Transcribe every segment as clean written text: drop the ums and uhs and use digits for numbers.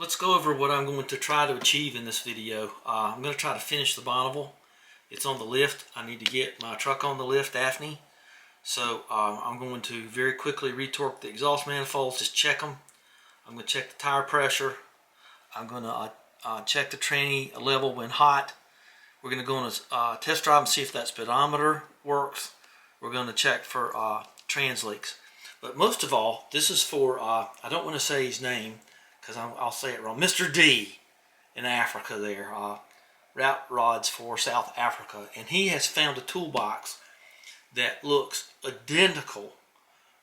Let's go over what I'm going to try to achieve in this video. I'm going to try to finish the Bonneville. It's on the lift. I need to get my truck on the lift, Daphne. So I'm going to very quickly retorque the exhaust manifolds, just check them. I'm going to check the tire pressure. I'm going to check the tranny level when hot. We're going to go on a test drive and see if that speedometer works. We're going to check for trans leaks. But most of all, this is for, I don't want to say his name, because I'll say it wrong, Mr. D in Africa there, route rods for South Africa, and he has found a toolbox that looks identical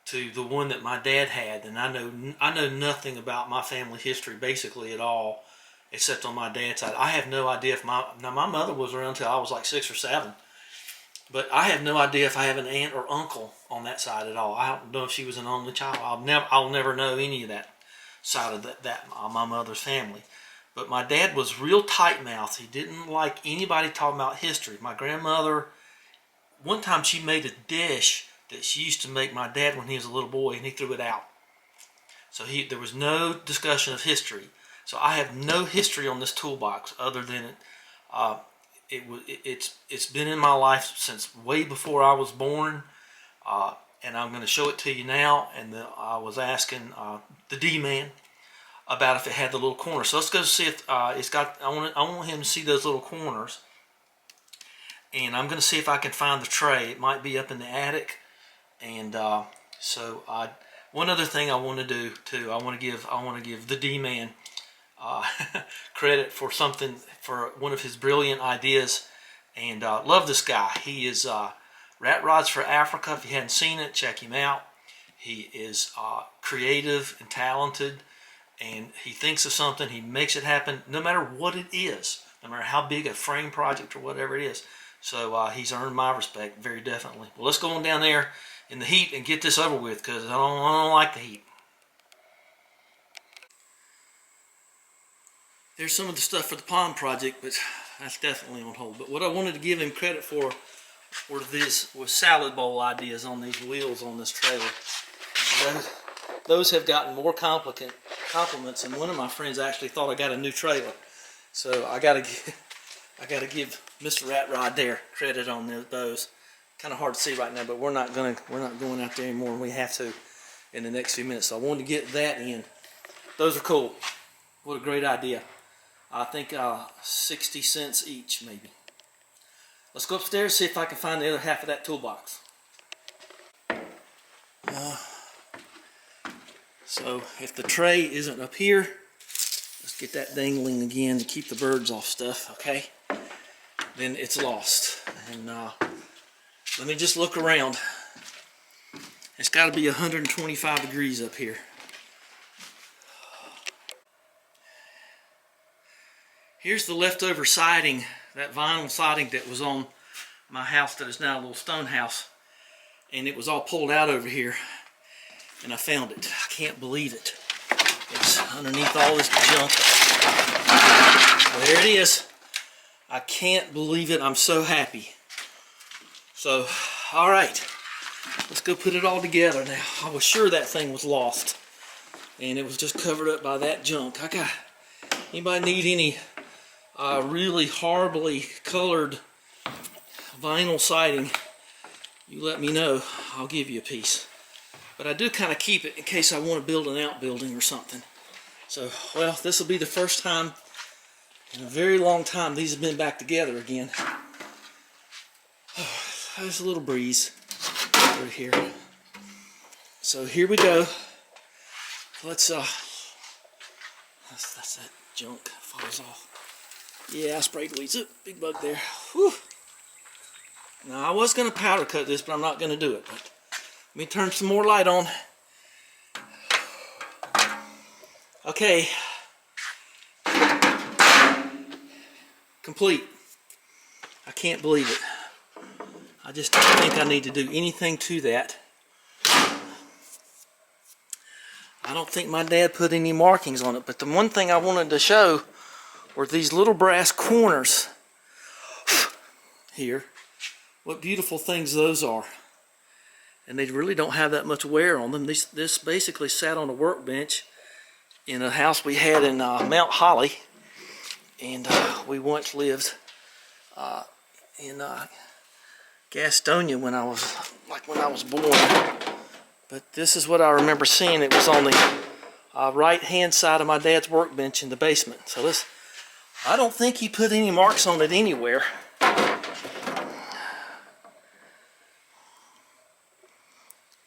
to the one that my dad had. And I know nothing about my family history basically at all, except on my dad's side. I have no idea if my mother was around until I was like 6 or 7, but I have no idea if I have an aunt or uncle on that side at all. I don't know if she was an only child. I'll never know any of that side of my mother's family. But my dad was real tight-mouthed. He didn't like anybody talking about history. My grandmother, one time she made a dish that she used to make my dad when he was a little boy, and he threw it out. So there was no discussion of history. So I have no history on this toolbox other than it's been in my life since way before I was born. And I'm going to show it to you now. And I was asking the D-man about if it had the little corners. So let's go see if it's got. I want him to see those little corners. And I'm going to see if I can find the tray. It might be up in the attic. And one other thing I want to do too. I want to give the D-man credit for one of his brilliant ideas. And love this guy. He is Rat Rods for Africa. If you hadn't seen it, check him out. He is creative and talented, and he thinks of something, he makes it happen, no matter what it is, no matter how big a frame project or whatever it is. So he's earned my respect, very definitely. Well, let's go on down there in the heat and get this over with, because I don't like the heat. There's some of the stuff for the pond project, but that's definitely on hold. But what I wanted to give him credit for was salad bowl ideas on these wheels on this trailer. Those have gotten more compliments, and one of my friends actually thought I got a new trailer. So I gotta give Mr. Rat Rod there credit on those. Kind of hard to see right now, but we're not going out there anymore, and we have to in the next few minutes. So I wanted to get that in. Those are cool. What a great idea. I think 60 cents each, maybe. Let's go upstairs, see if I can find the other half of that toolbox. So if the tray isn't up here, let's get that dangling again to keep the birds off stuff, okay? Then it's lost. And let me just look around. It's got to be 125 degrees up here. Here's the leftover siding, that vinyl siding that was on my house that is now a little stone house. And it was all pulled out over here. And I found it. I can't believe it. It's underneath all this junk. There it is. I can't believe it. I'm so happy. So, alright. Let's go put it all together now. I was sure that thing was lost. And it was just covered up by that junk. Anybody need any really horribly colored vinyl siding, you let me know. I'll give you a piece. But I do kind of keep it in case I want to build an outbuilding or something. So, well, this will be the first time in a very long time these have been back together again. Oh, there's a little breeze over here. So here we go. Let's that's that junk falls off. Yeah, I sprayed weeds. Big bug there. Whew. Now I was going to powder coat this, but I'm not going to do it. But let me turn some more light on. Okay. Complete. I can't believe it. I just don't think I need to do anything to that. I don't think my dad put any markings on it, but the one thing I wanted to show were these little brass corners here. What beautiful things those are. And they really don't have that much wear on them. This basically sat on a workbench in a house we had in Mount Holly, and we once lived in Gastonia when I was born. But this is what I remember seeing. It was on the right-hand side of my dad's workbench in the basement. So this, I don't think he put any marks on it anywhere.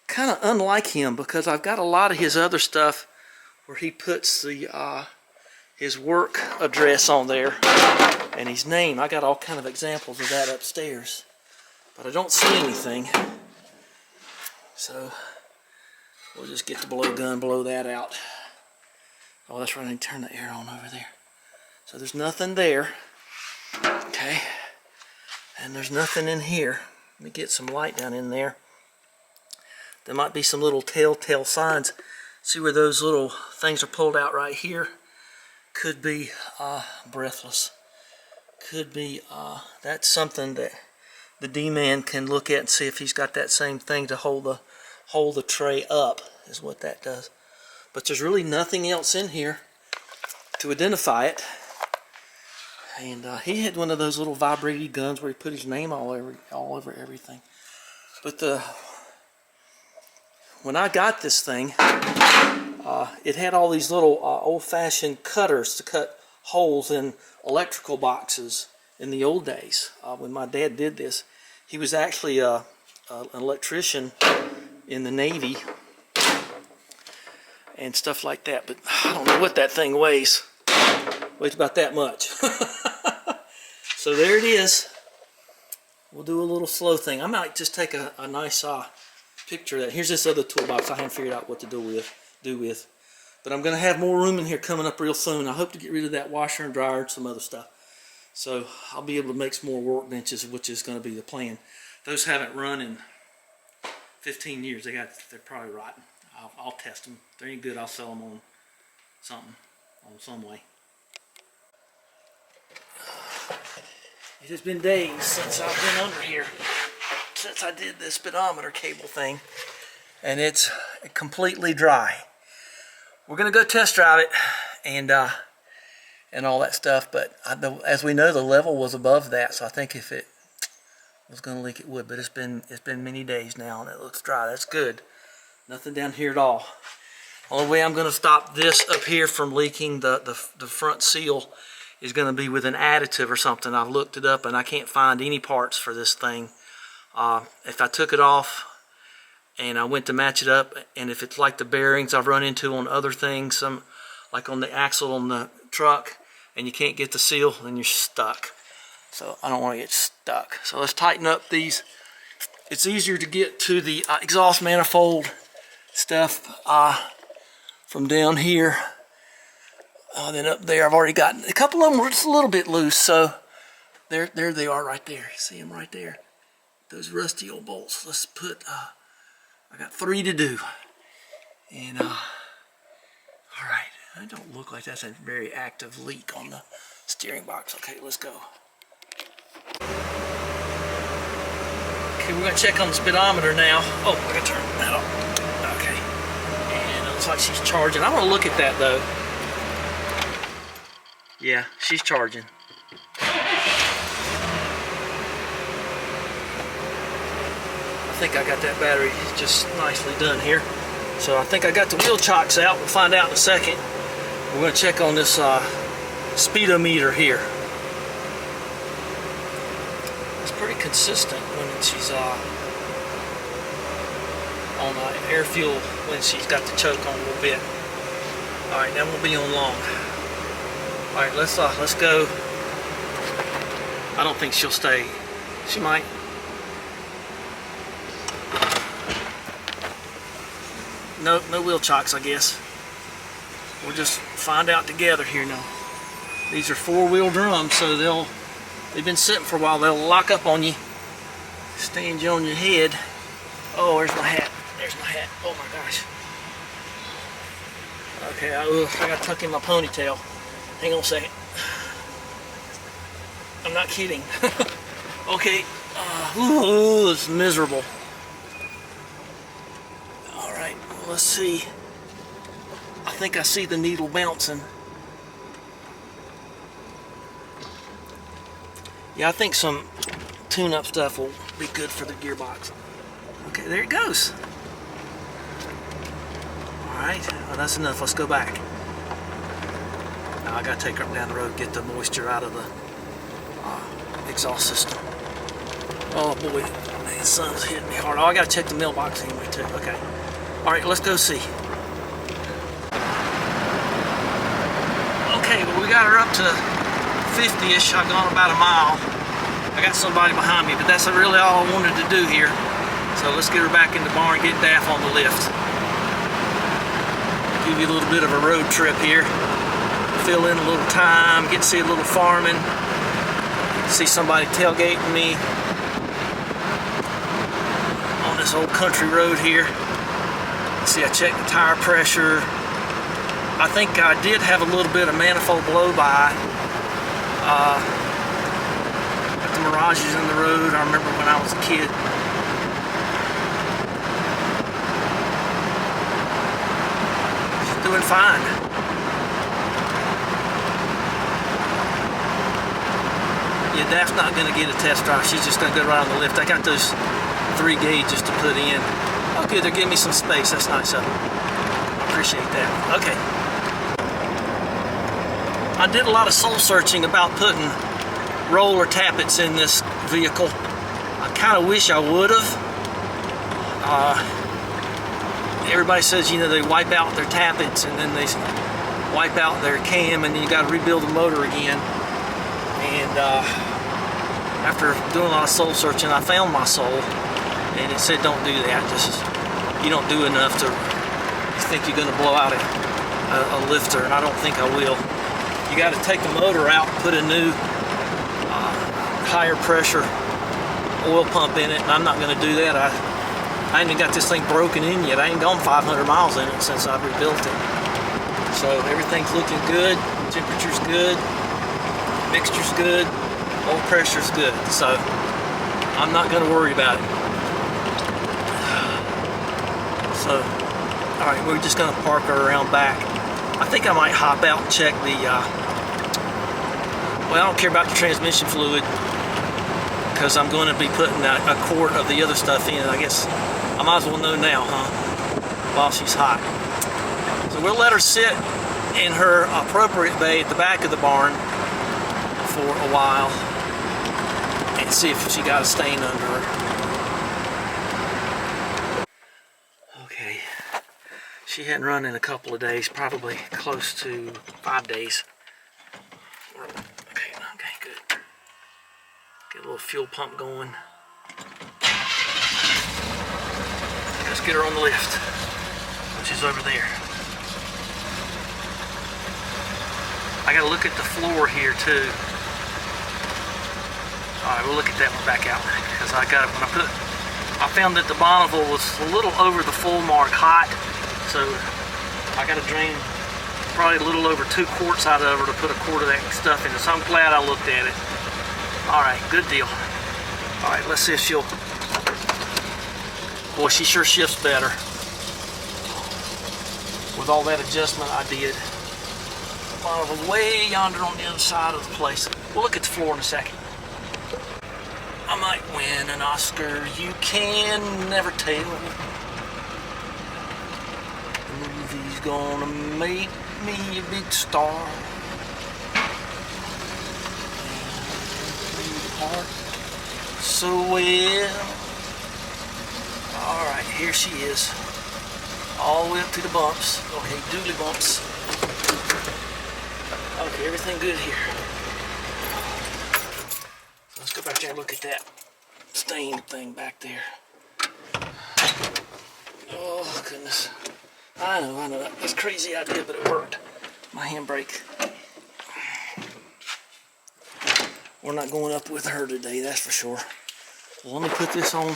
Kind of unlike him, because I've got a lot of his other stuff where he puts the his work address on there and his name. I got all kind of examples of that upstairs, but I don't see anything. So we'll just get the blow gun, blow that out. Oh, that's right, I need to turn the air on over there. So there's nothing there. Okay. And there's nothing in here. Let me get some light down in there. There might be some little telltale signs. See where those little things are pulled out right here? Could be breathless. Could be, that's something that the D-man can look at and see if he's got that same thing to hold the tray up, is what that does. But there's really nothing else in here to identify it. And he had one of those little vibrating guns where he put his name all over everything. But when I got this thing, it had all these little old-fashioned cutters to cut holes in electrical boxes in the old days. When my dad did this, he was actually an electrician in the Navy and stuff like that. But I don't know what that thing weighs. Weighs about that much. So there it is. We'll do a little slow thing. I might just take a nice picture of that. Here's this other toolbox I haven't figured out what to do with. But I'm going to have more room in here coming up real soon. I hope to get rid of that washer and dryer and some other stuff. So I'll be able to make some more workbenches, which is going to be the plan. Those haven't run in 15 years. They're probably rotten. I'll test them. If they're any good, I'll sell them on something, on some way. It has been days since I've been under here, since I did this speedometer cable thing, and it's completely dry. We're gonna go test drive it and all that stuff, but as we know, the level was above that, so I think if it was gonna leak, it would. But it's been many days now, and it looks dry. That's good. Nothing down here at all. Only way I'm gonna stop this up here from leaking, the front seal, is going to be with an additive or something. I've looked it up and I can't find any parts for this thing. If I took it off and I went to match it up, and if it's like the bearings I've run into on other things, like on the axle on the truck, and you can't get the seal, then you're stuck. So I don't want to get stuck. So let's tighten up these. It's easier to get to the exhaust manifold stuff from down here. Then up there, I've already gotten a couple of them were just a little bit loose, so there they are right there. See them right there? Those rusty old bolts. Let's put, I got 3 to do. And, all right. That don't look like that's a very active leak on the steering box. Okay, let's go. Okay, we're going to check on the speedometer now. Oh, I got to turn that off. Okay. And it looks like she's charging. I want to look at that, though. Yeah, she's charging. I think I got that battery just nicely done here. So I think I got the wheel chocks out. We'll find out in a second. We're going to check on this speedometer here. It's pretty consistent when she's on air fuel, when she's got the choke on a little bit. All right, that won't be on long. All right, let's go. I don't think she'll stay. She might. No wheel chocks, I guess. We'll just find out together here now. These are 4-wheel drums, so they've been sitting for a while. They'll lock up on you, stand you on your head. Oh, there's my hat. There's my hat. Oh my gosh. Okay, I got tucked in my ponytail. Hang on a second. I'm not kidding. Okay. Ooh, it's miserable. Alright, well, let's see. I think I see the needle bouncing. Yeah, I think some tune-up stuff will be good for the gearbox. Okay, there it goes. Alright, well, that's enough. Let's go back. Now I gotta take her up down the road, get the moisture out of the exhaust system. Oh boy, the sun's hitting me hard. Oh, I gotta check the mailbox anyway too. Okay. Alright, let's go see. Okay, well, we got her up to 50-ish. I've gone about a mile. I got somebody behind me, but that's really all I wanted to do here. So let's get her back in the barn, get Daphne on the lift. Give you a little bit of a road trip here. Fill in a little time, get to see a little farming. See somebody tailgating me on this old country road here. See, I checked the tire pressure. I think I did have a little bit of manifold blow-by. Got the mirages in the road. I remember when I was a kid. She's doing fine. Yeah, Daphne's not going to get a test drive. She's just going to go right on the lift. I got those 3 gauges to put in. Okay, they're giving me some space. That's nice of them. Appreciate that. Okay. I did a lot of soul searching about putting roller tappets in this vehicle. I kind of wish I would have. Everybody says, you know, they wipe out their tappets and then they wipe out their cam and then you got to rebuild the motor again. And after doing a lot of soul searching, I found my soul, and it said don't do that. Just you don't do enough to you think you're going to blow out a lifter, and I don't think I will. You got to take the motor out, put a new higher pressure oil pump in it, and I'm not going to do that. I ain't even got this thing broken in yet. I ain't gone 500 miles in it since I've rebuilt it. So everything's looking good. Temperature's good. Mixture's good. Oil pressure's good. So I'm not going to worry about it. So, alright, we're just going to park her around back. I think I might hop out and check the, well, I don't care about the transmission fluid because I'm going to be putting a quart of the other stuff in. I guess I might as well know now, huh? While she's hot. So we'll let her sit in her appropriate bay at the back of the barn for a while and see if she got a stain under her. Okay, she hadn't run in a couple of days, probably close to 5 days. Okay, good. Get a little fuel pump going. Let's get her on the lift, which is over there. I gotta look at the floor here too. Alright, we'll look at that one back out because I found that the Bonneville was a little over the full mark hot, so I gotta drain probably a little over 2 quarts out of her to put a quart of that stuff in it. So I'm glad I looked at it. Alright, good deal. Alright, let's see if she'll... Boy, she sure shifts better. With all that adjustment I did. Bonneville way yonder on the other side of the place. We'll look at the floor in a second. I might win an Oscar, you can never tell. The movie's gonna make me a big star. And so well. Alright, here she is. All the way up to the bumps. Okay, doodly bumps. Okay, everything good here. Let's go back there and look at that stain thing back there. Oh, goodness. I know. That's a crazy idea, but it worked. My handbrake. We're not going up with her today, that's for sure. So let me put this on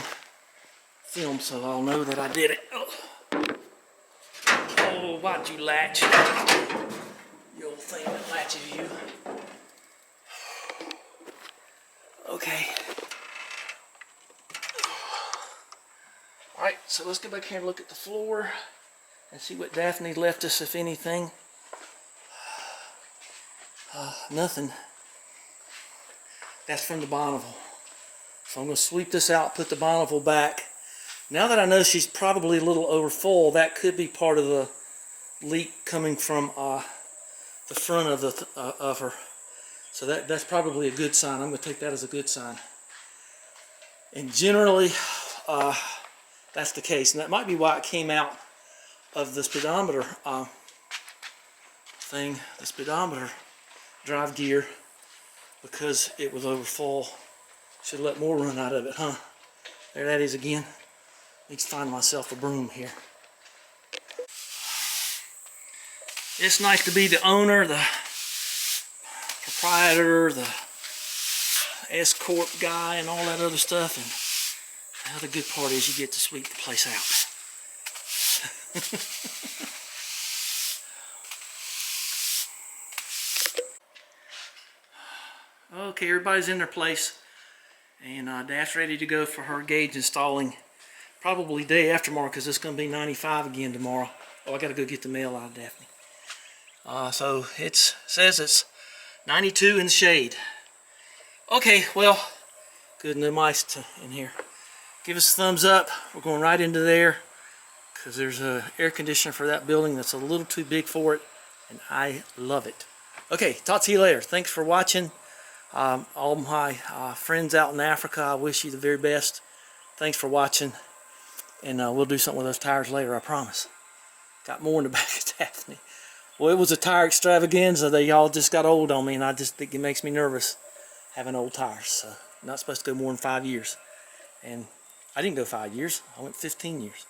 film so I'll know that I did it. Oh, why'd you latch? You old thing that latches you. Okay. Alright, so let's go back here and look at the floor and see what Daphne left us, if anything. Nothing. That's from the Bonneville. So I'm going to sweep this out, put the Bonneville back. Now that I know she's probably a little over full, that could be part of the leak coming from the front of her. So that's probably a good sign. I'm going to take that as a good sign. And generally, that's the case. And that might be why it came out of the speedometer thing, the speedometer drive gear, because it was over full. Should have let more run out of it, huh? There that is again. Need to find myself a broom here. It's nice to be the owner, the proprietor, the S-corp guy, and all that other stuff. And the other good part is you get to sweep the place out. Okay, everybody's in their place, and Daph's ready to go for her gauge installing probably day after tomorrow, because it's going to be 95 again tomorrow. Oh, I got to go get the mail out of Daphne. So it says it's 92 in the shade. Okay, well, good, no mice in here. Give us a thumbs up. We're going right into there, because there's an air conditioner for that building that's a little too big for it, and I love it. Okay, talk to you later. Thanks for watching. All my friends out in Africa, I wish you the very best. Thanks for watching, and we'll do something with those tires later, I promise. Got more in the back of Daphne. Well, it was a tire extravaganza. They all just got old on me, and I just think it makes me nervous having old tires. So, I'm not supposed to go more than 5 years. And I didn't go 5 years. I went 15 years.